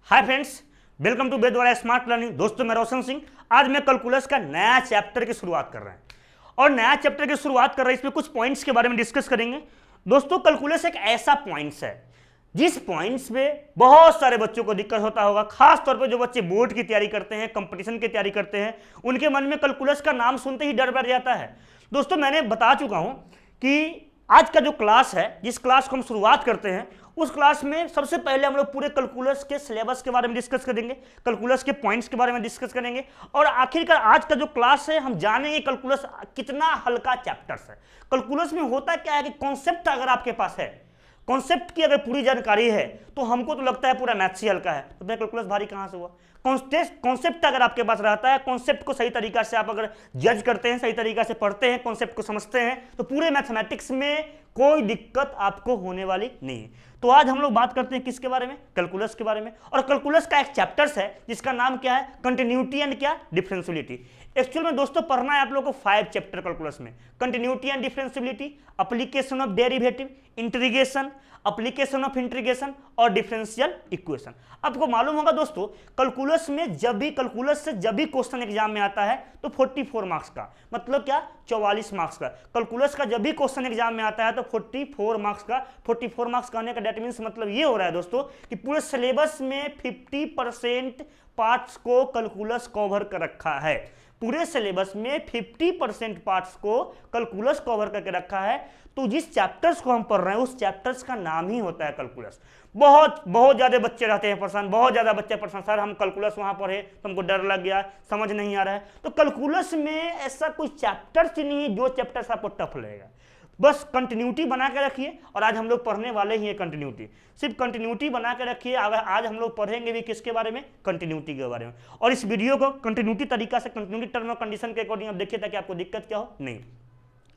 Hi friends, welcome to Bedwada smart learning. दोस्तों मैं रोशन सिंह। आज मैं कैलकुलस का नया चैप्टर की शुरुआत कर रहे हैं और नया चैप्टर की शुरुआत कर रहे हैं, इसमें कुछ पॉइंट्स के बारे में डिस्कस करेंगे। दोस्तों कैलकुलस एक ऐसा पॉइंट्स है जिस पॉइंट्स पे बहुत सारे बच्चों को दिक्कत होता होगा, खास तौर पे जो बच्चे बोर्ड की तैयारी करते हैं, कंपटीशन की तैयारी करते हैं, उनके मन में कैलकुलस का नाम सुनते ही डर बैठ जाता है। दोस्तों मैंने बता चुका हूं कि आज का जो क्लास है, जिस क्लास को हम शुरुआत करते हैं, उस क्लास में सबसे पहले हम लोग पूरे कैलकुलस के सिलेबस के बारे में डिस्कस करेंगे, कैलकुलस के पॉइंट्स के बारे में डिस्कस करेंगे और आखिरकार आज का जो क्लास है हम जानेंगे कैलकुलस कितना हल्का चैप्टर्स है। कैलकुलस में होता क्या है कि कॉन्सेप्ट अगर आपके पास है, कॉन्सेप्ट की अगर पूरी जानकारी है तो हमको तो लगता है पूरा मैथ्स ही हल्का है, तो कैलकुलस भारी कहां से हुआ। कॉन्सेप्ट अगर आपके पास रहता है, कॉन्सेप्ट को सही तरीका से आप अगर जज करते हैं, सही तरीका से पढ़ते हैं, कॉन्सेप्ट को समझते हैं, तो पूरे मैथमेटिक्स में कोई दिक्कत आपको होने वाली नहीं है। तो आज हम लोग बात करते हैं किसके बारे में, कैलकुलस के बारे में। और कैलकुलस का एक चैप्टर्स है जिसका नाम क्या है, कंटिन्यूटी एंड क्या, डिफरेंशियबिलिटी। एक्चुअल में दोस्तों पढ़ना है आप लोगों को 5 चैप्टर कैलकुलस में, continuity and differentiability, application of derivative, integration, application of integration और डिफरेंशियल इक्वेशन। आपको मालूम होगा दोस्तों कैलकुलस में कैलकुलस से जब भी क्वेश्चन एग्जाम में आता है तो 44 मार्क्स का, मतलब क्या 44 मार्क्स का। कैलकुलस का जब भी क्वेश्चन एग्जाम में आता है तो 44 मार्क्स का। 44 मार्क्स कहने का डेट मीन्स मतलब ये हो रहा है दोस्तों कि पूरे सिलेबस में 50% पार्ट्स को कैलकुलस कवर कर रखा है। पूरे सिलेबस में 50% पार्ट्स को कैलकुलस कवर करके रखा है। तो जिस चैप्टर्स को हम पढ़ रहे हैं उस चैप्टर्स का नाम ही होता है कैलकुलस। बहुत ज्यादा बच्चे रहते हैं परेशान, बहुत ज्यादा बच्चे परेशान, सर हम कैलकुलस वहां पढ़े तो हमको डर लग गया, समझ नहीं आ रहा है। तो कैलकुलस में ऐसा कोई चैप्टर्स ही नहीं है जो चैप्टर्स आपको टफ लगेगा। बस कंटिन्यूटी बना के रखिए और आज हम लोग पढ़ने वाले ही है कंटिन्यूटी। सिर्फ कंटिन्यूटी बना के रखिए। आज हम लोग पढ़ेंगे भी किसके बारे में, कंटिन्यूटी के बारे में। और इस वीडियो को कंटिन्यूटी तरीका से, कंटिन्यूटी टर्म और कंडीशन के अकॉर्डिंग आप देखिए ताकि आपको दिक्कत क्या हो नहीं।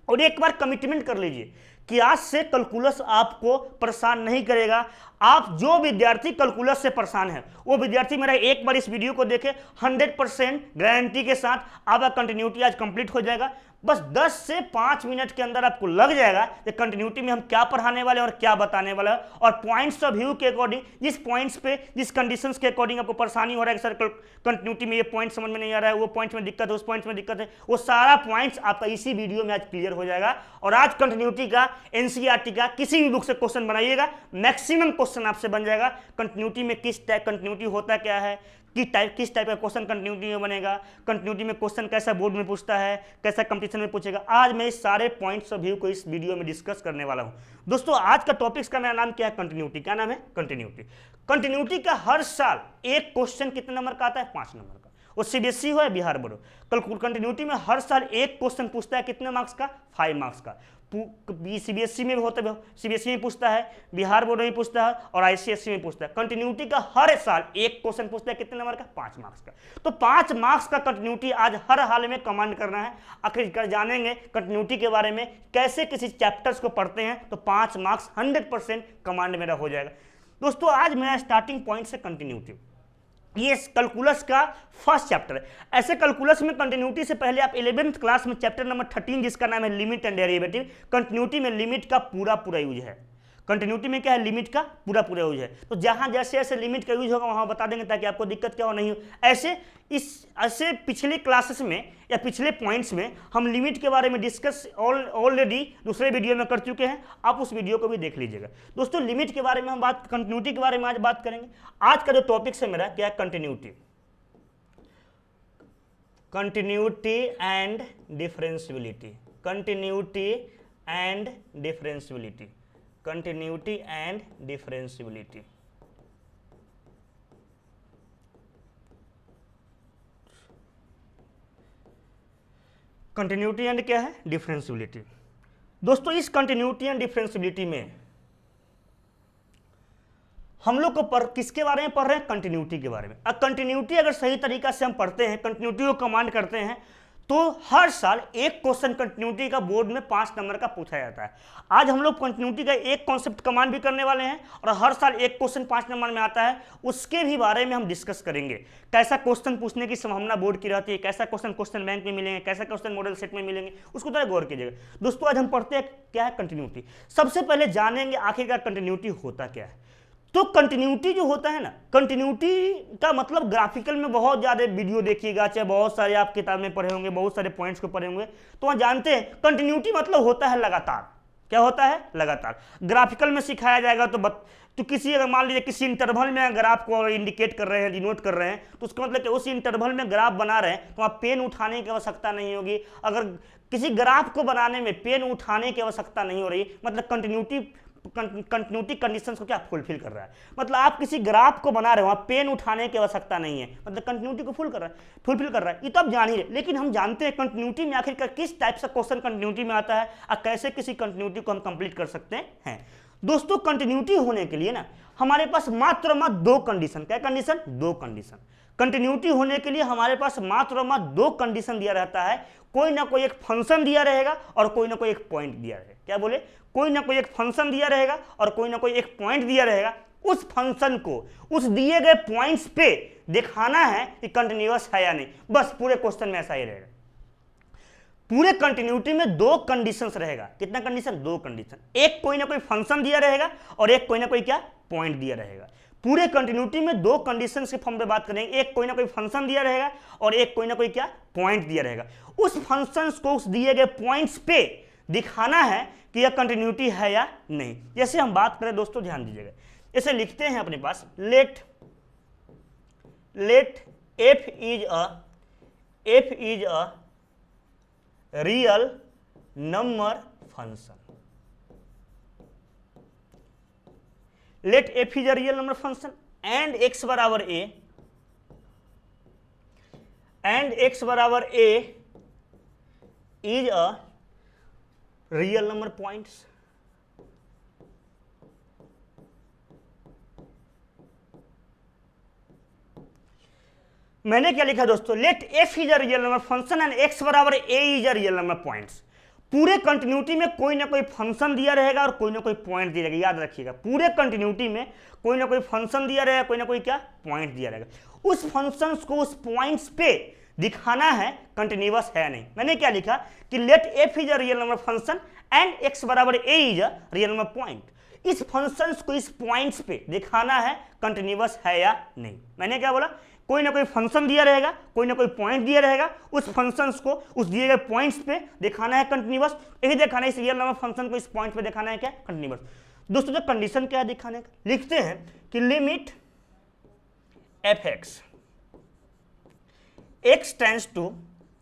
और एक बार कमिटमेंट कर लीजिए कि आज से कैलकुलस आपको परेशान नहीं करेगा। आप जो विद्यार्थी कैलकुलस से परेशान है वो विद्यार्थी मेरा एक बार इस वीडियो को देखे, 100% गारंटी के साथ आपका कंटिन्यूटी आज कंप्लीट हो जाएगा। बस 10 से 5 मिनट के अंदर आपको लग जाएगा कि कंटिन्यूटी में हम क्या पढ़ाने वाले हैं और क्या बताने वाला है। और पॉइंट्स ऑफ व्यू के अकॉर्डिंग, जिस पॉइंट्स पे, जिस कंडीशंस के अकॉर्डिंग आपको परेशानी हो रहा है कि सर कंटिन्यूटी में ये पॉइंट समझ में नहीं आ रहा है, वो पॉइंट्स में दिक्कत है, उस पॉइंट्स में दिक्कत है, वो सारा पॉइंट्स आपका इसी वीडियो में आज क्लियर हो जाएगा। और आज कंटिन्यूटी का, एनसीईआरटी का किसी भी बुक से क्वेश्चन बनाइएगा, मैक्सिमम क्वेश्चन आपसे बन जाएगा। कंटिन्यूटी में किस टाइप कंटिन्यूटी होता क्या है, किस टाइप का क्वेश्चन कंटिन्यूटी में बनेगा, कंटिन्यूटी में क्वेश्चन कैसा बोर्ड में पूछता है, कैसा कंपटीशन में पूछेगा, आज मैं इस सारे पॉइंट्स ऑफ व्यू को इस वीडियो में डिस्कस करने वाला हूं। दोस्तों आज का टॉपिक्स का मेरा नाम क्या है, कंटिन्यूटी। क्या नाम है, कंटिन्यूटी। कंटिन्यूटी का हर साल एक क्वेश्चन कितने नंबर का आता है, 5 नंबर का। वो सीबीएसई हो या बिहार बोर्ड हो, कंटिन्यूटी में हर साल एक क्वेश्चन पूछता है, कितने मार्क्स का, 5 मार्क्स का। सीबीएसई में भी होता है, सीबीएसई में पूछता है, बिहार बोर्ड में पूछता है और आईसीएसई में पूछता है। कंटिन्यूटी का हर साल एक क्वेश्चन पूछता है, कितने नंबर का, 5 मार्क्स का। तो 5 मार्क्स का कंटिन्यूटी आज हर हाल में कमांड करना है। आखिरकार जानेंगे कंटिन्यूटी के बारे में, कैसे किसी चैप्टर्स को पढ़ते हैं तो 5 मार्क्स 100% कमांड मेरा हो जाएगा। दोस्तों आज मेरा स्टार्टिंग पॉइंट से कंटिन्यूटी, ये पूरा का फर्स्ट चैप्टर है। ऐसे कैलकुलस में कंटिन्यूटी से पहले आप 11th क्लास में चैप्टर नंबर 13 जिसका नाम है लिमिट एंड डेरिवेटिव, कंटिन्यूटी में लिमिट का पूरा यूज है। कंटिन्यूटी में क्या है, लिमिट का पूरा यूज है। तो जहां जैसे ऐसे लिमिट का यूज होगा वहां बता देंगे ताकि आपको दिक्कत क्या हो नहीं हो। ऐसे पिछले क्लासेस में या पिछले पॉइंट्स में हम लिमिट के बारे में डिस्कस ऑलरेडी दूसरे वीडियो में कर चुके हैं, आप उस वीडियो को भी देख लीजिएगा। दोस्तों लिमिट के बारे में हम कंटिन्यूटी के बारे में आज बात करेंगे। आज का जो टॉपिक है मेरा क्या है, continuity, continuity and differentiability, continuity and differentiability, continuity and differentiability. Continuity and क्या है, डिफरेंशियबिलिटी। दोस्तों इस कंटिन्यूटी एंड डिफरेंशियबिलिटी में हम लोग को किसके बारे में पढ़ रहे हैं, कंटिन्यूटी के बारे में। अब कंटिन्यूटी अगर सही तरीका से हम पढ़ते हैं, कंटिन्यूटी को कमांड करते हैं, तो हर साल एक क्वेश्चन कंटिन्यूटी का बोर्ड में 5 नंबर का पूछा जाता है। आज हम लोग कंटिन्यूटी का एक कॉन्सेप्ट कमांड भी करने वाले हैं और हर साल एक क्वेश्चन 5 नंबर में आता है, उसके भी बारे में हम डिस्कस करेंगे। कैसा क्वेश्चन पूछने की संभावना बोर्ड की रहती है, कैसा क्वेश्चन बैंक में मिलेंगे, कैसा क्वेश्चन मॉडल सेट में मिलेंगे, उसको थोड़ा गौर कीजिएगा। दोस्तों आज हम पढ़ते हैं क्या है, कंटिन्यूटी। सबसे पहले जानेंगे आखिरकार कंटिन्यूटी होता क्या है। तो कंटिन्यूटी जो होता है ना, कंटिन्यूटी का मतलब ग्राफिकल में बहुत ज़्यादा वीडियो देखिएगा, चाहे बहुत सारे आप किताब में पढ़े होंगे, बहुत सारे पॉइंट्स को पढ़े होंगे, तो वहाँ जानते हैं कंटिन्यूटी मतलब होता है लगातार। क्या होता है? लगातार। ग्राफिकल में सिखाया जाएगा तो किसी, अगर मान लीजिए किसी इंटरवल में अगर आपको इंडिकेट कर रहे हैं, डिनोट कर रहे हैं, तो उसका मतलब कि उस इंटरवल में ग्राफ बना रहे हैं तो आप पेन उठाने की आवश्यकता नहीं होगी। अगर किसी ग्राफ को बनाने में पेन उठाने की आवश्यकता नहीं हो रही, मतलब कंटिन्यूटी कंडीशंस को क्या फुलफिल कर रहा है। मतलब आप किसी ग्राफ को बना रहे हो, वहाँ पेन उठाने की आवश्यकता नहीं है, मतलब कंटिन्यूटी को फुलफिल कर रहा है। ये तो आप जान ही रहे, लेकिन हम जानते हैं कंटिन्यूटी में आखिरकार किस टाइप से क्वेश्चन कंटिन्यूटी में आता है और कैसे किसी कंटिन्यूटी को हम कंप्लीट कर सकते हैं। दोस्तों कंटिन्यूटी होने के लिए ना हमारे पास मात्र दो कंडीशन, क्या कंडीशन? दो कंडीशन। कंटिन्यूटी होने के लिए हमारे पास मात्र दो कंडीशन दिया रहता है, कोई ना कोई एक फंक्शन दिया रहेगा और कोई ना कोई एक पॉइंट दिया रहेगा। क्या बोले? कोई ना कोई एक फंक्शन दिया रहेगा और कोई ना कोई एक पॉइंट दिया रहेगा। उस फंक्शन को उस दिए गए पॉइंट्स पे दिखाना है कि कंटिन्यूअस है या नहीं। बस पूरे क्वेश्चन में ऐसा ही रहेगा। पूरे कंटिन्यूटी में दो कंडीशंस रहेगा। कितना कंडीशन? दो कंडीशन। एक कोई ना कोई फंक्शन दिया रहेगा और एक कोई ना कोई क्या पॉइंट दिया रहेगा। पूरे कंटिन्यूटी में दो कंडीशंस के फॉर्म पे बात करेंगे, एक कोई ना कोई फंक्शन दिया रहेगा और एक कोई ना कोई क्या पॉइंट दिया रहेगा। उस फंक्शंस को उस दिए गए पॉइंट्स पे दिखाना है कि यह कंटिन्यूटी है या नहीं। जैसे हम बात करें दोस्तों, ध्यान दीजिएगा, इसे लिखते हैं अपने पास, let f is a real number function. Let f is a real number function and x बराबर a is a real number points. मैंने क्या लिखा दोस्तों? Let f is a real number function and x बराबर a is a real number points. पूरे continuity में कोई ना कोई फंक्शन दिया रहेगा और कोई ना कोई पॉइंट दिया रहेगा। याद रखिएगा, पूरे कंटिन्यूटी में कोई ना कोई फंक्शन दिया रहेगा, कोई ना कोई क्या पॉइंट दिया रहेगा। उस फंक्शंस को उस पॉइंट्स पे दिखाना है कंटिन्यूअस है या नहीं। मैंने क्या लिखा कि let f is a real number function and x बराबर a is a real number point. इस फंक्शंस को इस पॉइंट्स पे दिखाना है कंटिन्यूअस है या नहीं। मैंने क्या बोला? कोई ना कोई फंक्शन दिया रहेगा, कोई ना कोई पॉइंट दिया रहेगा, उस फंक्शंस को उस दिए गए पॉइंट्स पे दिखाना है कंटिन्यूअस। यही दिखाना है, इस रियल नंबर फंक्शन को इस पॉइंट पे दिखाना है क्या? कंटिन्यूअस। दोस्तों जो कंडीशन क्या है दिखाने का, लिखते हैं कि limit fx x tends to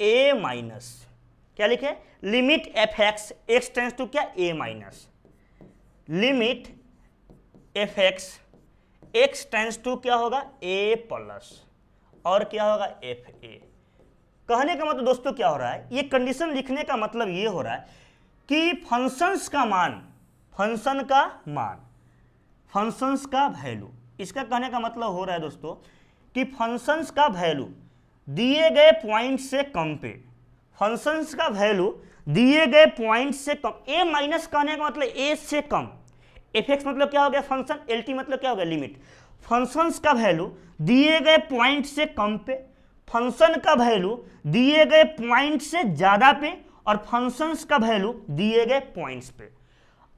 a minus, क्या लिखे? Limit fx x tends to क्या? a minus. Limit fx x tends to क्या होगा? a प्लस, और क्या होगा? fa। कहने का मतलब दोस्तों क्या हो रहा है, ये कंडीशन लिखने का मतलब ये हो रहा है कि फंक्शंस का मान, फंक्शंस का वैल्यू, इसका कहने का मतलब हो रहा है दोस्तों कि फंक्शंस का वैल्यू दिए गए पॉइंट से कम पे, फंक्शंस का वैल्यू दिए गए पॉइंट से कम। a माइनस कहने का मतलब a से कम। fx मतलब क्या हो गया? फंक्शन। lt मतलब क्या हो गया? लिमिट। फंक्शंस का वैल्यू दिए गए पॉइंट से कम पे, फंक्शन का वैल्यू दिए गए पॉइंट से ज्यादा पे, और फंक्शंस का वैल्यू दिए गए पॉइंट्स पे।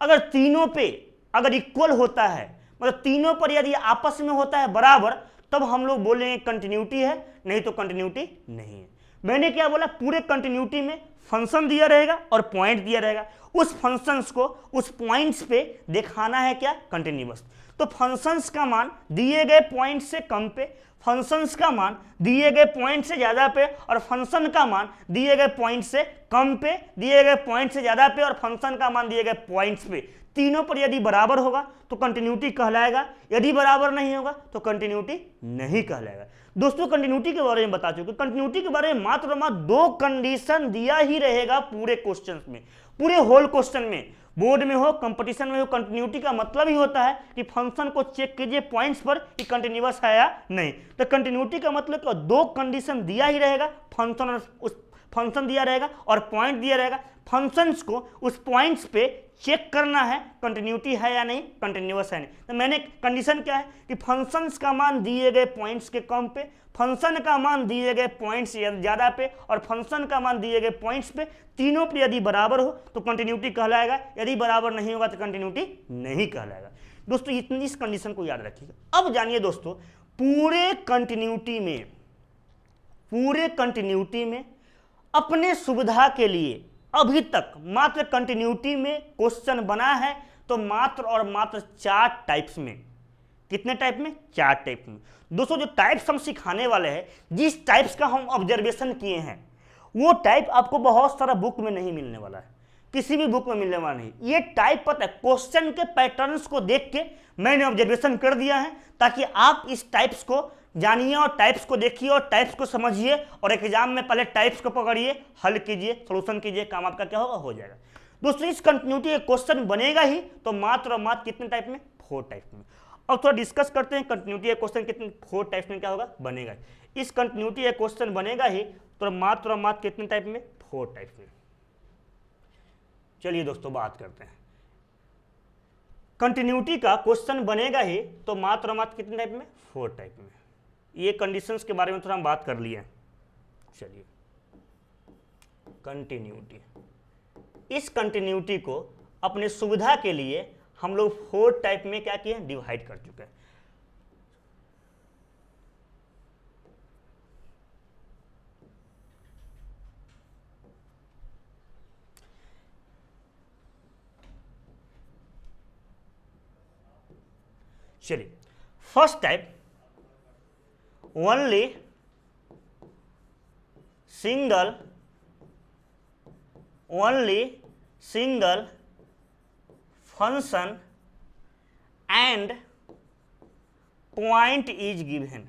अगर तीनों पे अगर इक्वल होता है, मतलब तीनों पर यदि आपस में होता है बराबर, तब हम लोग बोलेंगे कंटिन्यूटी है, नहीं तो कंटिन्यूटी नहीं है। मैंने क्या बोला? पूरे कंटिन्यूटी में फंक्शन दिया रहेगा और पॉइंट दिया रहेगा, उस फंक्शंस को उस पॉइंट्स पे दिखाना है क्या? कंटिन्यूअस। तो फंक्शंस का मान दिए गए पॉइंट से कम पे, फंक्शंस का मान दिए गए पॉइंट से ज्यादा पे, और फंक्शन का मान दिए गए पॉइंट से कम पे, दिए गए पॉइंट से ज्यादा पे, और फंक्शन का मान दिए गए पॉइंट्स पे, तीनों पर यदि बराबर होगा तो कंटिन्यूटी कहलाएगा, यदि बराबर नहीं होगा तो कंटिन्यूटी नहीं कहलाएगा। दोस्तों कंटिन्यूटी के बारे में बता चुके, कंटिन्यूटी के बारे में मात्र दो कंडीशन दिया ही रहेगा पूरे क्वेश्चन में, पूरे होल क्वेश्चन में, बोर्ड में हो, कंपटीशन में हो। कंटिन्यूटी का मतलब ही होता है कि फंक्शन को चेक कीजिए पॉइंट्स पर कि कंटिन्यूअस है या नहीं। तो कंटिन्यूटी का मतलब कि दो कंडीशन दिया ही रहेगा, फंक्शन और उस फंक्शन दिया रहेगा और पॉइंट दिया रहेगा। फंक्शंस को उस पॉइंट्स पे चेक करना है कंटिन्यूटी है या नहीं, कंटिन्यूअस है नहीं। तो मैंने कंडीशन क्या है कि फंक्शंस का मान दिए गए पॉइंट्स के कम पे, फंक्शन का मान दिए गए पॉइंट्स से ज़्यादा पे, और फंक्शन का मान दिए गए पॉइंट्स पे, तीनों पे यदि बराबर हो तो कंटिन्यूटी कहलाएगा, यदि बराबर नहीं होगा तो कंटिन्यूटी नहीं कहलाएगा। दोस्तों इतनी इस कंडीशन को याद रखिएगा। अब जानिए दोस्तों, पूरे कंटिन्यूटी में अपने सुविधा के लिए अभी तक मात्र कंटिन्यूटी में क्वेश्चन बना है तो मात्र और मात्र 4 टाइप्स में। कितने टाइप में? 4 टाइप में। दोस्तों जो टाइप्स हम सिखाने वाले हैं, जिस टाइप्स का हम ऑब्जर्वेशन किए हैं, वो टाइप आपको बहुत सारा बुक में नहीं मिलने वाला है, किसी भी बुक में मिलने वाला नहीं। ये टाइप पता है, क्वेश्चन के पैटर्न्स को देख के मैंने ऑब्जर्वेशन कर दिया है, ताकि आप इस टाइप्स को जानिए और टाइप्स को देखिए और टाइप्स को समझिए और एग्जाम में पहले टाइप्स को पकड़िए, हल कीजिए, सोल्यूशन कीजिए, काम आपका क्या होगा, हो जाएगा। दोस्तों इस कंटिन्यूटी का क्वेश्चन बनेगा ही तो मात्र और मात्र कितने टाइप में? 4 टाइप में। अब थोड़ा डिस्कस करते हैं कंटिन्यूटी का क्वेश्चन कितने 4 टाइप में क्या होगा, बनेगा। इस कंटिन्यूटी का क्वेश्चन बनेगा ही तो मात्र और मात्र कितने टाइप में? 4 टाइप में। चलिए दोस्तों बात करते हैं, कंटिन्यूटी का क्वेश्चन बनेगा ही तो मात्र और मात्र कितने टाइप में? 4 टाइप में। ये कंडीशंस के बारे में थोड़ा हम बात कर लिए। चलिए कंटिन्यूटी, इस कंटिन्यूटी को अपने सुविधा के लिए हम लोग 4 टाइप में क्या किए? डिवाइड कर चुके हैं। चलिए first type, only single function and point is given.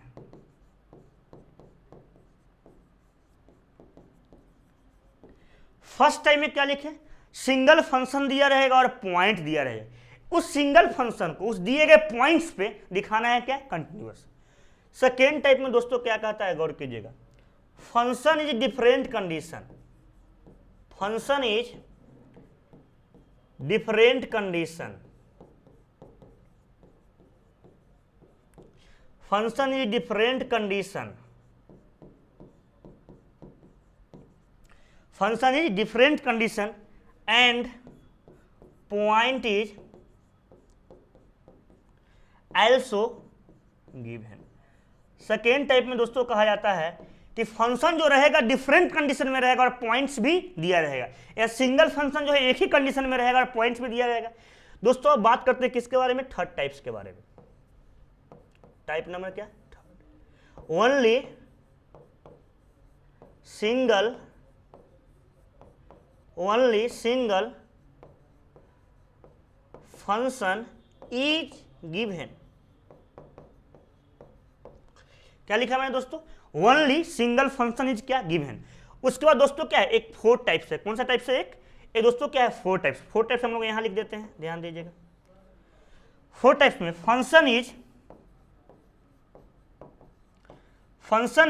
First time में क्या लिखे? सिंगल फंक्शन दिया रहेगा और पॉइंट दिया रहेगा। उस सिंगल फंक्शन को उस दिए गए पॉइंट्स पे दिखाना है क्या? कंटिन्यूअस। सेकेंड टाइप में दोस्तों क्या कहता है, गौर कीजिएगा, function is different condition. Function is different condition. Function is different condition. Function is different condition and point is also given। Second type में दोस्तों कहा जाता है कि फंक्शन जो रहेगा डिफरेंट कंडीशन में रहेगा और पॉइंट्स भी दिया रहेगा, या सिंगल फंक्शन जो है एक ही कंडीशन में रहेगा और पॉइंट्स भी दिया रहेगा। दोस्तों अब बात करते हैं किसके बारे में? थर्ड टाइप्स के बारे में। टाइप नंबर क्या? Third. Only single function is given. क्या लिखा मैंने दोस्तों? ओनली सिंगल फंक्शन इज क्या? गिवन। उसके बाद दोस्तों क्या है? एक 4 टाइप्स है। कौन सा टाइप से? एक दोस्तों क्या है? 4 टाइप्स। 4 टाइप्स हम लोग यहां लिख देते हैं, ध्यान दीजिएगा। 4 टाइप्स में function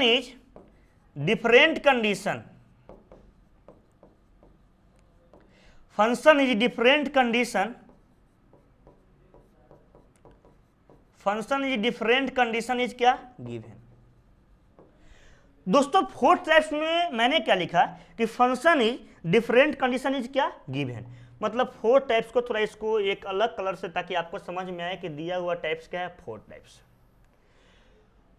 is different condition. Function is different condition. Function is different condition is क्या? गिवन। दोस्तों 4 टाइप्स में मैंने क्या लिखा कि function is different condition is क्या? गिवन। मतलब 4 टाइप्स को थोड़ा इसको एक अलग कलर से, ताकि आपको समझ में आए कि दिया हुआ टाइप्स क्या है। 4 टाइप्स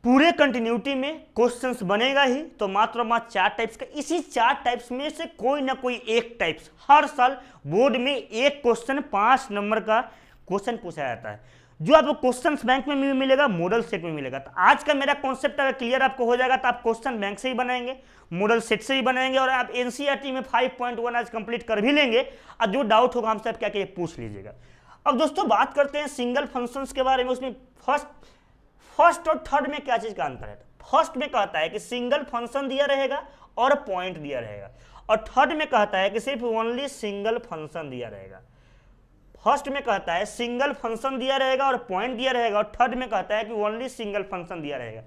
पूरे कंटिन्यूटी में क्वेश्चंस बनेगा ही तो मात्र 4 टाइप्स का। इसी 4 टाइप्स में से कोई ना कोई एक टाइप्स हर साल बोर्ड में एक क्वेश्चन 5 नंबर का क्वेश्चन पूछा जाता है, जो आपको क्वेश्चन बैंक में भी मिलेगा, मॉडल सेट में मिलेगा। तो आज का मेरा कॉन्सेप्ट अगर क्लियर आपको हो जाएगा तो आप क्वेश्चन बैंक से ही बनाएंगे, मॉडल सेट से ही बनाएंगे, और आप एनसीईआरटी में 5.1 आज कंप्लीट कर भी लेंगे। और जो डाउट होगा हमसे आप क्या क्या पूछ लीजिएगा। अब दोस्तों बात करते हैं सिंगल फंक्शंस के बारे में। उसमें फर्स्ट और थर्ड में क्या चीज का अंतर है? फर्स्ट में कहता है कि सिंगल फंक्शन दिया रहेगा और पॉइंट दिया रहेगा, और थर्ड में कहता है कि सिर्फ ओनली सिंगल फंक्शन दिया रहेगा। फर्स्ट में कहता है सिंगल फंक्शन दिया रहेगा और पॉइंट दिया रहेगा, और थर्ड में कहता है कि ओनली सिंगल फंक्शन दिया रहेगा।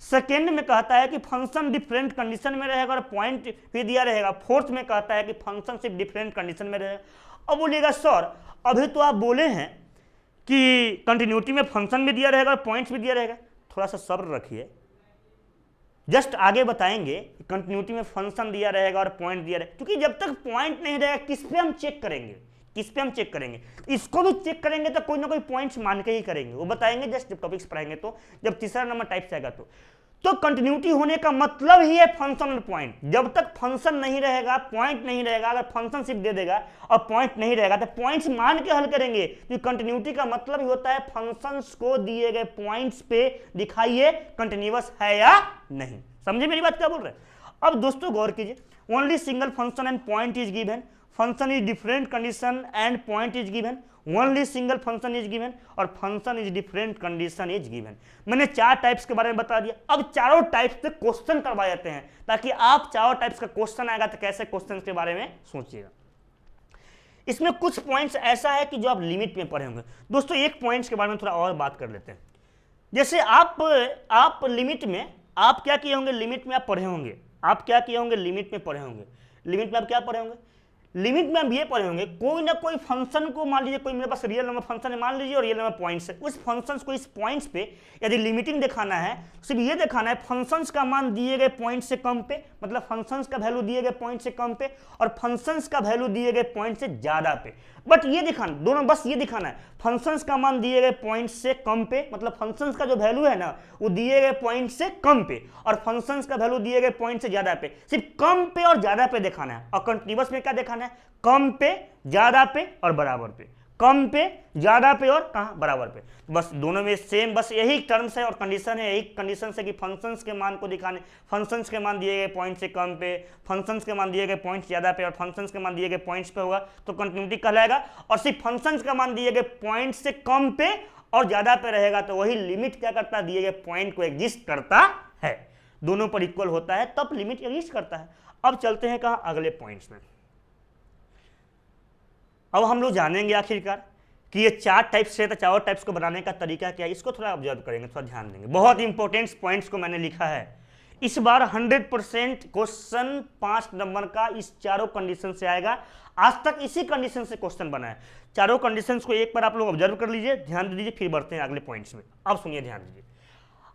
सेकेंड में कहता है कि फंक्शन डिफरेंट कंडीशन में रहेगा और पॉइंट भी दिया रहेगा। फोर्थ में कहता है कि फंक्शन सिर्फ डिफरेंट कंडीशन में रहेगा। अब बोलिएगा सर अभी तो आप बोले हैं कि कंटिन्यूटी में फंक्शन भी दिया रहेगा और पॉइंट्स भी दिया रहेगा। थोड़ा सा सब्र रखिए, जस्ट आगे बताएंगे कंटिन्यूटी में फंक्शन दिया रहेगा और पॉइंट दिया रहेगा, क्योंकि जब तक पॉइंट नहीं रहेगा किस पे हम चेक करेंगे? किस पे हम चेक करेंगे, इसको भी चेक करेंगे तो कोई ना कोई पॉइंट्स मान के ही करेंगे, वो बताएंगे जस्ट जब टॉपिक्स पढ़ाएंगे तो, जब तीसरा नंबर टाइप से आएगा तो कंटिन्यूटी होने का मतलब ही है फंक्शन और पॉइंट। जब तक फंक्शन नहीं रहेगा, पॉइंट नहीं रहेगा, अगर फंक्शन सिर्फ दे देगा और पॉइंट नहीं रहेगा तो पॉइंट्स मान के हल करेंगे। तो कंटिन्यूटी का मतलब ही होता है फंक्शंस को दिए गए पॉइंट्स पे दिखाइए कंटिन्यूअस है या नहीं। समझे मेरी बात क्या बोल रहे हैं। अब दोस्तों गौर कीजिए, only single function and point is given, function is different condition and point is given, only single function is given और function is different condition is given. मैंने 4 टाइप्स के बारे में बता दिया। अब चारों टाइप्स से क्वेश्चन करवाए जाते हैं ताकि आप चारों टाइप्स का क्वेश्चन आएगा तो कैसे क्वेश्चन के बारे में सोचिएगा। इसमें कुछ पॉइंट्स ऐसा है कि जो आप लिमिट में पढ़े होंगे। दोस्तों एक पॉइंट्स के बारे में थोड़ा और बात कर लेते हैं। जैसे आप लिमिट में आप क्या किए होंगे, लिमिट में आप पढ़े होंगे, आप क्या किए होंगे, लिमिट में पढ़े होंगे। लिमिट में आप क्या पढ़े होंगे, लिमिट में हम ये पढ़े होंगे कोई ना कोई फंक्शन को, मान लीजिए कोई मेरे पास रियल नंबर फंक्शन है मान लीजिए और रियल नंबर पॉइंट्स है, उस फंक्शंस को इस पॉइंट्स पे यदि लिमिटिंग दिखाना है, सिर्फ ये दिखाना है फंक्शंस का मान दिए गए पॉइंट से कम पे, मतलब फंक्शंस का वैल्यू दिए गए पॉइंट से कम पे और फंक्शंस का वैल्यू दिए गए पॉइंट से ज्यादा पे। बट ये दिखाना, दोनों बस ये दिखाना है फंक्शंस का मान दिए गए पॉइंट से कम पे, मतलब फंक्शंस का जो वैल्यू है ना वो दिए गए पॉइंट से कम पे और फंक्शंस का वैल्यू दिए गए पॉइंट से ज्यादा पे। सिर्फ कम पे और ज्यादा पे दिखाना है। और कंटीन्यूअस में क्या दिखाना है, कम पे, ज्यादा पे और बराबर पे, कम पे, ज्यादा पे और कहां, बराबर पे। बस दोनों में सेम, बस यही टर्म्स है और कंडीशन है, यही कंडीशन है कि फंक्शंस के मान को दिखाने, फंक्शंस के मान दिए गए पॉइंट से कम पे, फंक्शंस के मान दिए गए पॉइंट ज्यादा पे और फंक्शंस के मान दिए गए पॉइंट्स पे होगा तो कंटिन्यूटी कहलाएगा। और सिर्फ फंक्शंस का मान दिए गए पॉइंट से कम पे और ज्यादा पे रहेगा तो वही लिमिट क्या करता है, दिए गए पॉइंट को एग्जिस्ट करता है, दोनों पर इक्वल होता है तब लिमिट एग्जिस्ट करता है। अब चलते हैं कहां, अगले पॉइंट्स में। अब हम लोग जानेंगे आखिरकार कि ये 4 टाइप्स है तो 4 टाइप्स को बनाने का तरीका क्या है, इसको थोड़ा ऑब्जर्व करेंगे, थोड़ा ध्यान देंगे। बहुत इंपॉर्टेंट पॉइंट्स को मैंने लिखा है इस बार। 100% क्वेश्चन 5 नंबर का इस चारों कंडीशन से आएगा। आज तक इसी कंडीशन से क्वेश्चन बना है। चारों कंडीशंस को एक बार आप लोग ऑब्जर्व कर लीजिए, ध्यान दीजिए, फिर बढ़ते हैं अगले पॉइंट्स में। अब सुनिए, ध्यान दीजिए।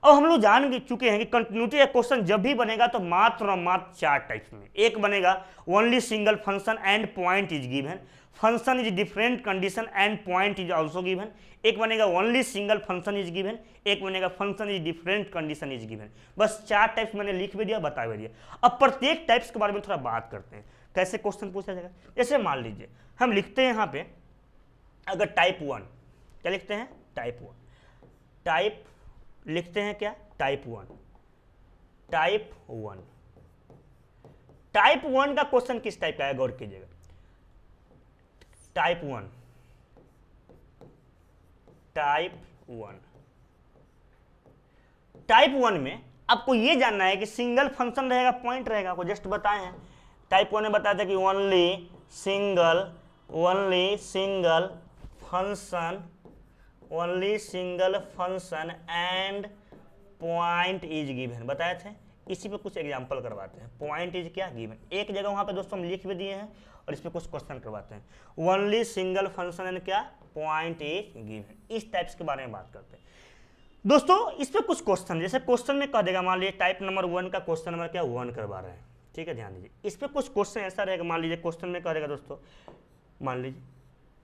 अब हम लोग जान चुके हैं कि कंटिन्यूटी का क्वेश्चन जब भी बनेगा तो मात्र और मात्र 4 टाइप्स में। एक बनेगा only single function and point is given, function is different condition and point is also given. एक बनेगा only single function is given, एक बनेगा function is different condition is given. बस 4 टाइप्स मैंने लिख भी दिया, बता भी दिया। अब प्रत्येक टाइप्स के बारे में थोड़ा बात करते हैं, कैसे क्वेश्चन पूछा जाएगा। जैसे मान लीजिए हम लिखते हैं यहाँ पे, अगर टाइप 1, क्या लिखते हैं, टाइप 1, टाइप लिखते हैं क्या, टाइप 1, टाइप 1, टाइप 1 का क्वेश्चन किस टाइप का है, गौर कीजिएगा। टाइप 1, टाइप 1, टाइप 1 में आपको यह जानना है कि सिंगल फंक्शन रहेगा, पॉइंट रहेगा, आपको जस्ट बताए हैं। टाइप 1 में बताया था कि only single function, only single function and point is given, बताए थे। इसी पे कुछ एग्जांपल करवाते हैं। पॉइंट इज क्या, गिवन। एक जगह वहां पे दोस्तों हम लिख भी दिए हैं और इस पे कुछ क्वेश्चन करवाते हैं। ओनली सिंगल फंक्शन एंड क्या, पॉइंट इज गिवन। इस टाइप्स के बारे में बात करते हैं दोस्तों। इस पे कुछ क्वेश्चन, जैसे क्वेश्चन में कह देगा, मान लीजिए टाइप नंबर 1 का क्वेश्चन नंबर क्या, 1 करवा रहे हैं, ठीक है, ध्यान दीजिए। इस पे कुछ क्वेश्चन ऐसा रहेगा, मान लीजिए क्वेश्चन में कह देगा दोस्तों, मान लीजिए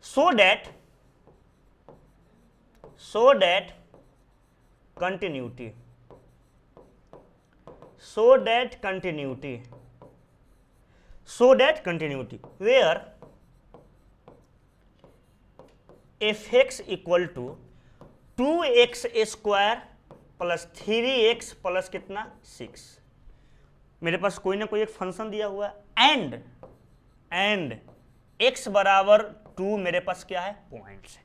so that continuity where fx equal to 2x square plus 3x plus कितना 6। मेरे पास कोई ना कोई एक फंक्शन दिया हुआ है एंड x बराबर 2 मेरे पास क्या है, पॉइंट्स है।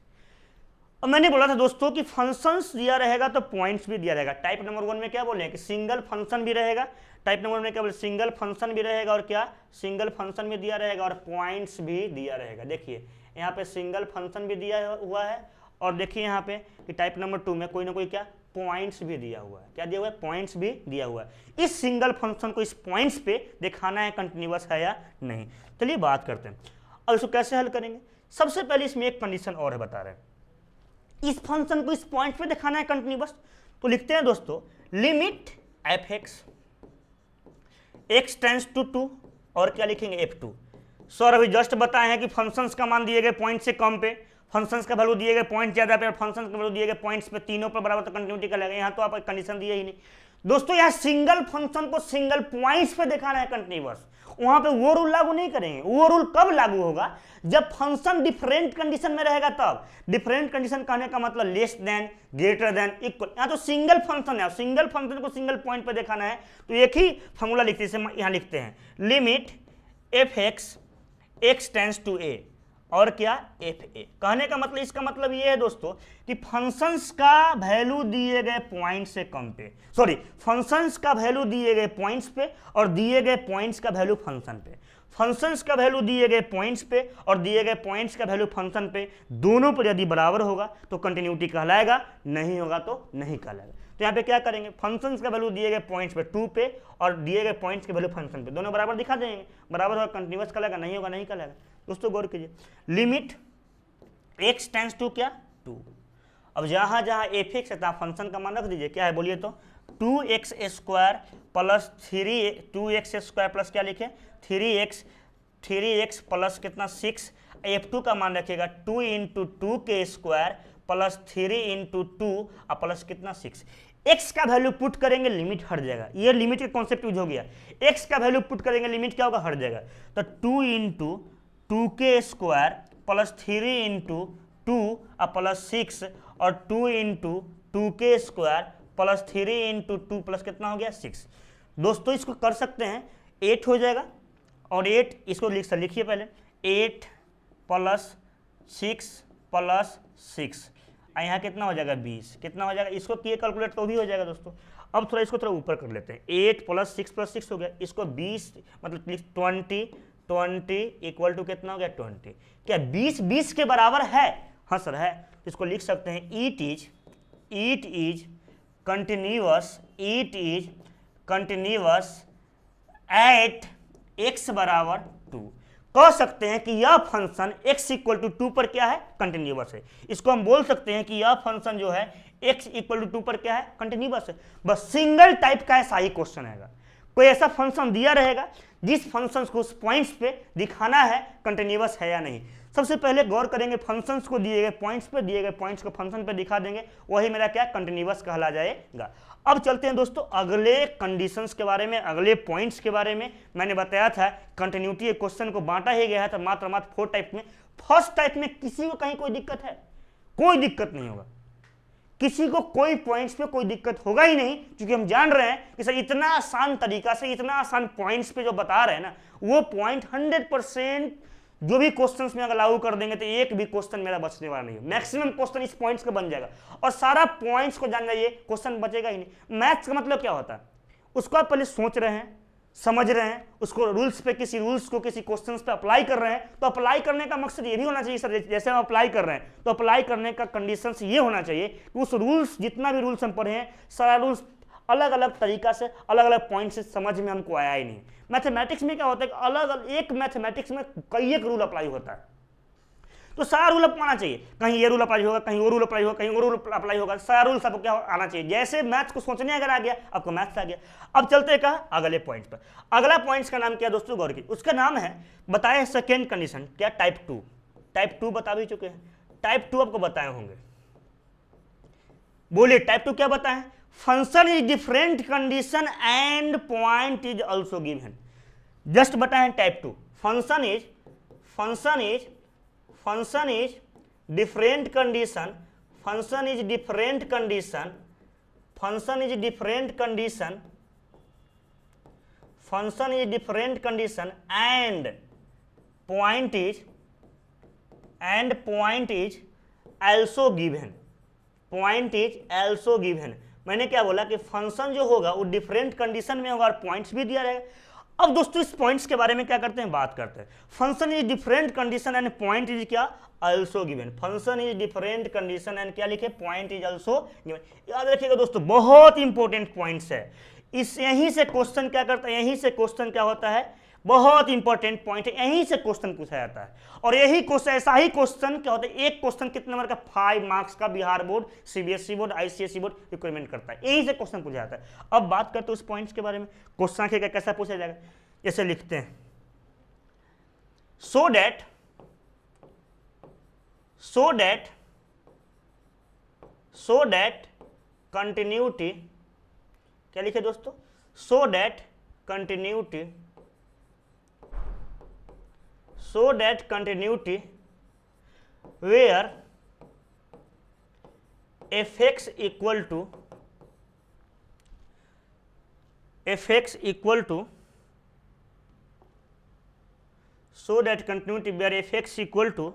और मैंने बोला था दोस्तों कि फंक्शंस दिया रहेगा तो पॉइंट्स भी दिया रहेगा। टाइप नंबर 1 में क्या बोले कि सिंगल फंक्शन भी रहेगा, टाइप नंबर में क्या बोले, सिंगल फंक्शन भी रहेगा और क्या, सिंगल फंक्शन भी दिया रहेगा और पॉइंट्स भी दिया रहेगा। देखिए यहाँ पे सिंगल फंक्शन भी दिया हुआ है और देखिए यहाँ पे कि टाइप नंबर 2 में कोई ना कोई क्या, पॉइंट्स भी दिया हुआ है। क्या दिया हुआ है, पॉइंट्स भी दिया हुआ है। इस सिंगल फंक्शन को इस पॉइंट्स पे दिखाना है कंटिन्यूअस है या नहीं। चलिए बात करते हैं अब इसको कैसे हल करेंगे। सबसे पहले इसमें एक कंडीशन और है, बता रहे हैं इस फंक्शन को इस पॉइंट पे दिखाना है कंटिन्यूअस। तो लिखते हैं दोस्तों, limit f x tends to 2 और क्या लिखेंगे, f2, सर अभी जस्ट बताए हैं कि फंक्शंस का मान दिए गए पॉइंट से कम पे, फंक्शंस का वैल्यू दिए गए पॉइंट ज्यादा पे और फंक्शंस का वैल्यू दिए गए पॉइंट्स पे, तीनों पर बराबर तो कंटिन्यूटी का लगेगा। यहाँ तो आप कंडीशन दिए ही नहीं दोस्तों, यहाँ सिंगल फंक्शन को सिंगल पॉइंट्स पे दिखाना है कंटिन्यूअस, वहां पे वो रूल लागू नहीं करेंगे। वो रूल कब लागू होगा, जब फंक्शन डिफरेंट कंडीशन में रहेगा तब। डिफरेंट कंडीशन कहने का मतलब less than, greater than, equal. यहाँ तो सिंगल फंक्शन है, सिंगल फंक्शन को सिंगल पॉइंट पे दिखाना है, तो एक ही फॉर्मूला लिखते हैं, यहाँ लिखते हैं limit f x tends to a और क्या एफ ए। कहने का मतलब, इसका मतलब ये है दोस्तों कि फंक्शंस का वैल्यू दिए गए पॉइंट से कम पे, सॉरी फंक्शंस का वैल्यू दिए गए पॉइंट्स पे और दिए गए पॉइंट्स का वैल्यू फंक्शन पे, फंक्शंस का वैल्यू दिए गए पॉइंट्स पे और दिए गए पॉइंट्स का वैल्यू फंक्शन पे, दोनों पर यदि बराबर होगा तो कंटिन्यूटी कहलाएगा, नहीं होगा तो नहीं कहलाएगा। तो यहाँ पे क्या करेंगे, फंक्शंस का वैल्यू दिए गए पॉइंट्स पे 2 पे और दिए गए पॉइंट्स के वैल्यू फंक्शन पे, दोनों बराबर दिखा देंगे, बराबर होगा कंटिन्यूअस कहलाएगा, नहीं होगा नहीं कहलाएगा। दोस्तों गौर कीजिए, लिमिट x टेंड्स टू क्या 2। अब जहां जहां एफ एक्स है फंक्शन का मान रख दीजिए, क्या है बोलिए तो 2x square plus 2x square plus क्या लिखे 3x प्लस कितना 6, f2 का मान रखिएगा 2 इंटू 2 के स्क्वायर प्लस 3 इंटू 2 और प्लस कितना 6। x का वैल्यू पुट करेंगे लिमिट हट जाएगा, ये लिमिट का कॉन्सेप्ट यूज हो गया। x का वैल्यू पुट करेंगे लिमिट क्या होगा, हट जाएगा। तो 2 इंटू 2 के स्क्वायर प्लस 3 इंटू 2 और प्लस 6 और 2 इंटू 2 के स्क्वायर प्लस 3 इंटू 2 प्लस कितना हो गया 6। दोस्तों इसको कर सकते हैं 8 हो जाएगा और 8 इसको लिखिए पहले 8 प्लस 6 प्लस 6 यहाँ कितना हो जाएगा 20, कितना हो जाएगा, इसको किए कैलकुलेट तो भी हो जाएगा दोस्तों। अब थोड़ा इसको थोड़ा ऊपर कर लेते हैं, 8 प्लस 6 हो गया, इसको 20 मतलब 20 इक्वल टू कितना हो गया 20। क्या 20 के बराबर है, हाँ सर है, तो इसको लिख सकते हैं it is continuous at x बराबर 2। कह सकते हैं कि यह फंक्शन x इक्वल टू 2 पर क्या है, कंटिन्यूअस है। इसको हम बोल सकते हैं कि यह फंक्शन जो है x इक्वल टू 2 पर क्या है, कंटिन्यूअस है। बस सिंगल टाइप का ऐसा ही क्वेश्चन है, कोई ऐसा फंक्शन दिया रहेगा जिस फंक्शंस को उस पॉइंट्स पे दिखाना है कंटिन्यूअस है या नहीं। सबसे पहले गौर करेंगे फंक्शंस को दिए गए पॉइंट्स पे, दिए गए पॉइंट्स को फंक्शन पे दिखा देंगे, वही मेरा क्या कंटिन्यूअस कहला जाएगा। अब चलते हैं दोस्तों अगले कंडीशंस के बारे में, अगले पॉइंट्स के बारे में। मैंने बताया था कंटिन्यूटी क्वेश्चन को बांटा ही गया है तो मात्र 4 टाइप में। फर्स्ट टाइप में किसी को कहीं कोई दिक्कत है, कोई दिक्कत नहीं होगा, किसी को कोई पॉइंट्स पे कोई दिक्कत होगा ही नहीं, क्योंकि हम जान रहे हैं कि सर इतना आसान तरीका से इतना आसान पॉइंट्स पे जो बता रहे हैं ना, वो पॉइंट 100% जो भी क्वेश्चंस में अगर लागू कर देंगे तो एक भी क्वेश्चन मेरा बचने वाला नहीं है। मैक्सिमम क्वेश्चन इस पॉइंट्स का बन जाएगा और सारा पॉइंट्स को जान जाइए, क्वेश्चन बचेगा ही नहीं। मैथ्स का मतलब क्या होता है, उसको आप पहले सोच रहे हैं, समझ रहे हैं, उसको रूल्स पे, किसी रूल्स को किसी क्वेश्चंस पे अप्लाई कर रहे हैं, तो अप्लाई करने का मकसद ये भी होना चाहिए सर, जैसे हम अप्लाई कर रहे हैं तो अप्लाई करने का कंडीशंस ये होना चाहिए कि उस रूल्स, जितना भी रूल्स हम पढ़े हैं सारा रूल्स अलग अलग तरीका से अलग अलग पॉइंट से समझ में हमको आया ही नहीं। मैथमेटिक्स में क्या होता है कि अलग अलग एक मैथमेटिक्स में कई एक रूल अप्लाई होता है, तो सारा रूल अपनाना चाहिए, कहीं ये रूल अप्लाई होगा, कहीं वो रूल अप्लाई होगा, कहीं वो रूल अप्लाई होगा, सारा रूल सबको क्या आना चाहिए। जैसे मैथ्स को सोचने अगर आ गया आपको मैथ्स आ गया। अब चलते कहा अगले पॉइंट पर। अगला पॉइंट्स का नाम क्या दोस्तों, गौर की, उसका नाम है बताए सेकेंड कंडीशन, क्या टाइप 2। टाइप 2 बता भी चुके हैं, टाइप 2 आपको बताए होंगे, बोलिए टाइप 2 क्या बताए, function is different condition and point is also given. Just बताए type 2 function is different condition, function is different condition, function is different condition, function is different condition and point is also given, point is also given। मैंने क्या बोला कि function जो होगा वो different condition में होगा और पॉइंट्स भी दिया रहेगा। अब दोस्तों इस पॉइंट्स के बारे में क्या करते हैं, बात करते हैं। Function is different condition and point is क्या, also given. Function is different condition and क्या लिखे, पॉइंट इज ऑल्सो गिवन। याद रखिएगा दोस्तों, बहुत इंपॉर्टेंट पॉइंट्स है। इस यहीं से क्वेश्चन क्या करता है, यहीं से क्वेश्चन क्या होता है, बहुत इंपॉर्टेंट पॉइंट है, यहीं से क्वेश्चन पूछा जाता है। और यही क्वेश्चन, ऐसा ही क्वेश्चन क्या होता है, एक क्वेश्चन कितने नंबर का, 5 मार्क्स का Bihar board, CBSE board, ICSE board requirement करता है, यहीं से क्वेश्चन पूछा जाता है। अब बात करते हैं उस पॉइंट्स के बारे में, क्वेश्चन कैसा पूछा जाएगा। जैसे लिखते हैं so that continuity, क्या लिखे दोस्तों, so that continuity where fx equal to so that continuity where fx equal to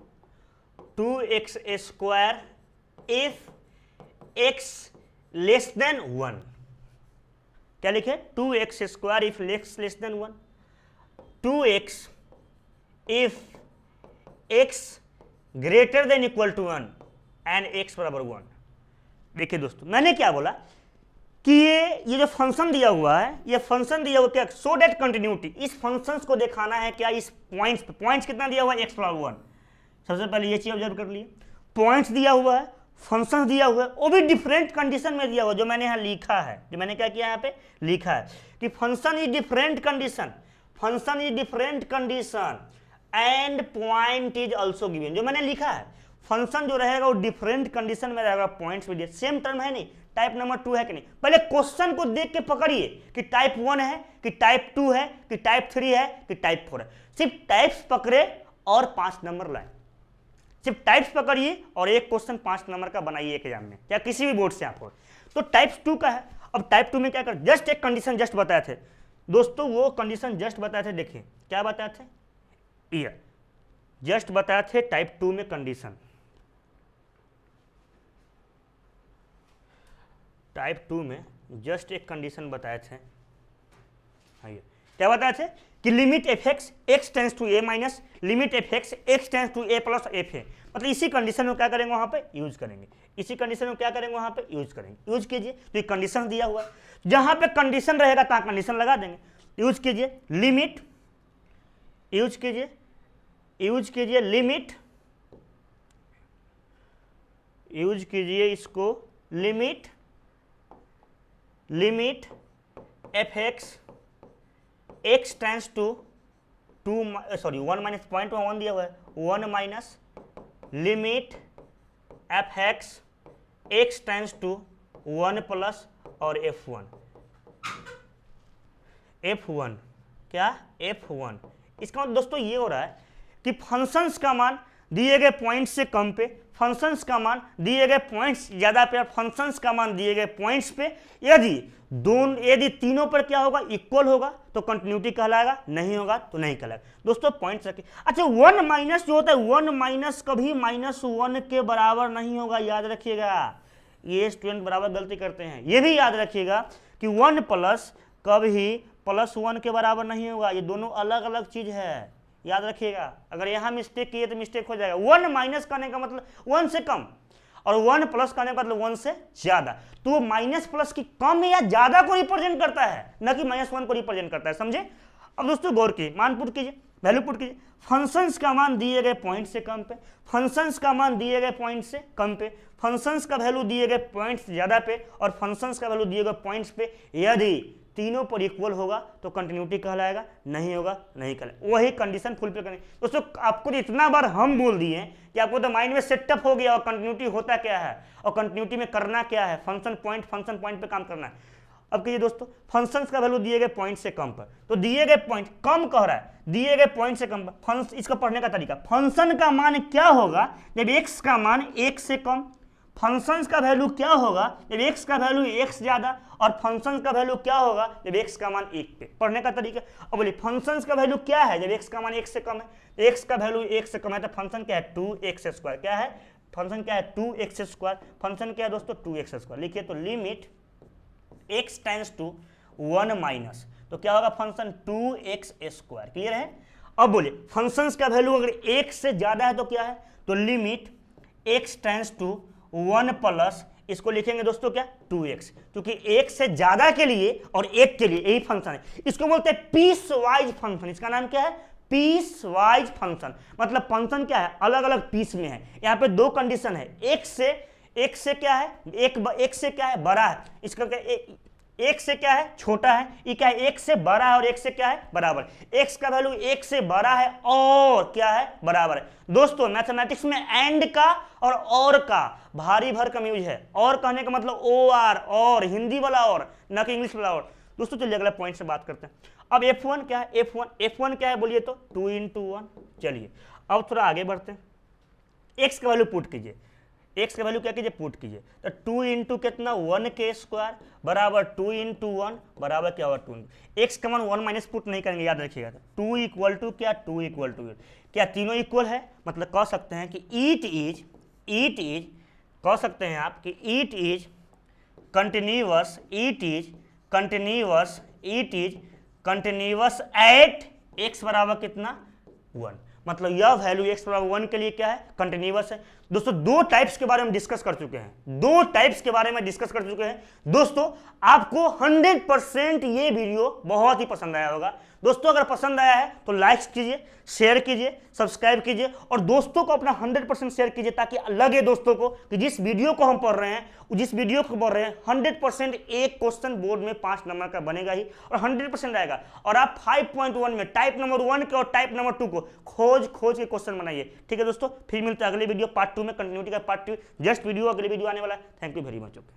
2x square if x less than 1, क्या लिखे, 2x square if x less than 1, 2x if x greater than equal to 1 and x बराबर 1। देखिए दोस्तों, मैंने क्या बोला कि ये जो फंक्शन दिया हुआ है, ये फंक्शन दिया हुआ क्या, सो डेट कंटिन्यूटी, इस फंक्शंस को दिखाना है क्या, इस पॉइंट्स पे, पॉइंट्स कितना दिया हुआ है, x बराबर 1। सबसे पहले ये चीज ऑब्जर्व कर लिए, पॉइंट्स दिया हुआ है, फंक्शन दिया हुआ है, वो भी डिफरेंट कंडीशन में दिया हुआ, जो मैंने यहाँ लिखा है, जो मैंने क्या किया यहाँ पे लिखा है कि function is different condition and point is also given, जो मैंने लिखा है फंक्शन जो रहेगा वो डिफरेंट कंडीशन में रहेगा, पॉइंट्स भी दिए, सेम टर्म है नहीं, टाइप नंबर 2 है कि नहीं। पहले क्वेश्चन को देख के पकड़िए कि टाइप 1 है कि टाइप 2 है कि टाइप 3 है कि टाइप 4 है, सिर्फ टाइप्स पकड़े और 5 नंबर लाए, सिर्फ टाइप्स पकड़िए और एक क्वेश्चन 5 नंबर का बनाइए एग्जाम में या किसी भी बोर्ड से आपको। तो टाइप 2 का है। अब टाइप 2 में क्या कर, जस्ट एक कंडीशन जस्ट बताए थे दोस्तों, वो कंडीशन जस्ट बताए थे, देखिए क्या बताए थे, ये जस्ट बताए थे टाइप 2 में कंडीशन, टाइप 2 में जस्ट एक कंडीशन बताए थे, क्या बताए थे कि limit f x x tends to a minus limit f x x tends to a plus f a, मतलब इसी कंडीशन में क्या करेंगे वहां पे यूज करेंगे, इसी कंडीशन में क्या करेंगे वहां पे यूज करेंगे। यूज कीजिए, तो ये कंडीशन दिया हुआ है, जहां पे कंडीशन रहेगा तहां कंडीशन लगा देंगे। यूज कीजिए लिमिट, यूज कीजिए लिमिट, यूज कीजिए इसको limit f x x tends to 1 minus point 1 दिया हुआ है, 1 minus limit f x x tends to 1 plus और f1 क्या f1। इसका मतलब दोस्तों ये हो रहा है कि फंक्शंस का मान दिए गए पॉइंट्स से कम पे, फंक्शंस का मान दिए गए पॉइंट्स ज्यादा पे, फंक्शंस का मान दिए गए पॉइंट्स पे, यदि तीनों पर क्या होगा, इक्वल होगा तो कंटिन्यूटी कहलाएगा, नहीं होगा तो नहीं कहलाएगा। दोस्तों पॉइंट्स रखिए। अच्छा 1 माइनस जो होता है, 1 माइनस कभी -1 के बराबर नहीं होगा, याद रखिएगा। ये स्टूडेंट बराबर गलती करते हैं, ये भी याद रखिएगा कि 1 प्लस कभी +1 के बराबर नहीं होगा, ये दोनों अलग अलग चीज है, याद रखिएगा। अगर यहां मिस्टेक किए तो मिस्टेक हो जाएगा। 1 माइनस करने का मतलब 1 से कम और 1 प्लस करने का मतलब 1 से ज्यादा, तो माइनस प्लस की कम या ज्यादा को रिप्रेजेंट करता है, न कि -1 को रिप्रेजेंट करता है, समझे। अब दोस्तों गौर कीजिए, मान पुट कीजिए, वैल्यू पुट कीजिए, फंक्शंस का मान दिए गए पॉइंट से कम पे, फंक्शंस का मान दिए गए पॉइंट से कम पे, फंक्शंस का वैल्यू दिए गए पॉइंट से ज्यादा पे और फंक्शंस का वैल्यू दिए गए पॉइंट्स पे, यदि तीनों पर इक्वल होगा तो कंटिन्यूटी कहलाएगा, नहीं होगा नहीं कहलाएगा। वही कंडीशन फुलफिल करेंगे। दोस्तों आपको इतना बार हम बोल दिए कि आपको तो माइंड में सेटअप हो गया और कंटिन्यूटी होता क्या है और कंटिन्यूटी में करना क्या है, फंक्शन पॉइंट पे काम करना है। अब कहिए दोस्तों, फंक्शंस का वैल्यू दिए गए पॉइंट से कम पर, तो दिए गए पॉइंट कम कह रहा है, दिए गए पॉइंट से कम पर, इसका पढ़ने का तरीका, फंक्शन का मान क्या होगा जब x का मान 1 से कम, फंक्शंस का वैल्यू क्या होगा जब x का वैल्यू 1 से ज्यादा और फंक्शंस का वैल्यू क्या होगा जब x का मान 1 पे। पढ़ने का तरीका, अब बोलिए फंक्शंस का वैल्यू क्या है जब x का मान 1 से कम है, x का वैल्यू 1 से कम है तो फंक्शन क्या है 2x², क्या है फंक्शन क्या है 2x², फंक्शन क्या है दोस्तों 2x²। लिखिए तो limit x tends to 1 minus, तो क्या होगा फंक्शन 2x²। क्लियर है। अब बोलिए फंक्शंस का वैल्यू अगर 1 से ज्यादा है तो क्या है, तो limit x tends to 1 plus, इसको लिखेंगे दोस्तों क्या 2x, क्योंकि 1 से ज्यादा के लिए और 1 के लिए यही फंक्शन है, इसको बोलते हैं पीस वाइज फंक्शन। इसका नाम क्या है, पीस वाइज फंक्शन। मतलब फंक्शन क्या है, अलग अलग पीस में है। यहाँ पे 2 कंडीशन है, एक से क्या है, एक से क्या है बड़ा है, इसका क्या एक से क्या है छोटा है, ये क्या है एक से बड़ा है और एक से क्या है बराबर। x का वैल्यू एक से बड़ा है और क्या है बराबर है। दोस्तों मैथमेटिक्स में एंड का और का भारी भरकम यूज है। और कहने का मतलब ओ आर, और हिंदी वाला और, ना कि इंग्लिश वाला और। दोस्तों चलिए अगला पॉइंट से बात करते हैं। अब F1 क्या है, F1 क्या है बोलिए तो 2 into 1। चलिए अब थोड़ा आगे बढ़ते हैं, x का वैल्यू पुट कीजिए, x का वैल्यू क्या कीजिए पुट कीजिए, तो 2 इंटू कितना 1 के स्क्वायर बराबर 2 इंटू 1 बराबर क्या होगा 2। x का मान 1 माइनस पुट नहीं करेंगे, याद रखिएगा। 2 इक्वल टू क्या 2 इक्वल टू क्या तीनों इक्वल है, मतलब कह सकते हैं कि ईट इज कह सकते हैं आप कि eat is continuous at x बराबर कितना 1। मतलब यह वैल्यू x बराबर 1 के लिए क्या है कंटिन्यूअस है। दोस्तों दो टाइप्स के बारे में डिस्कस कर चुके हैं, दोस्तों आपको 100% ये वीडियो बहुत ही पसंद आया होगा। दोस्तों अगर पसंद आया है तो लाइक कीजिए, शेयर कीजिए, सब्सक्राइब कीजिए और दोस्तों को अपना 100% शेयर कीजिए, ताकि लगे दोस्तों को कि जिस वीडियो को हम पढ़ रहे हैं 100% एक क्वेश्चन बोर्ड में 5 नंबर का बनेगा ही और 100% आएगा। और आप 5.1 में टाइप नंबर 1 के और टाइप नंबर 2 को खोज के क्वेश्चन बनाइए। ठीक है दोस्तों, फिर मिलते हैं अगले वीडियो पार्ट 2 में, कंटिन्यूटी का पार्ट 2 जस्ट वीडियो, अगले वीडियो आने वाला है। Thank you very much.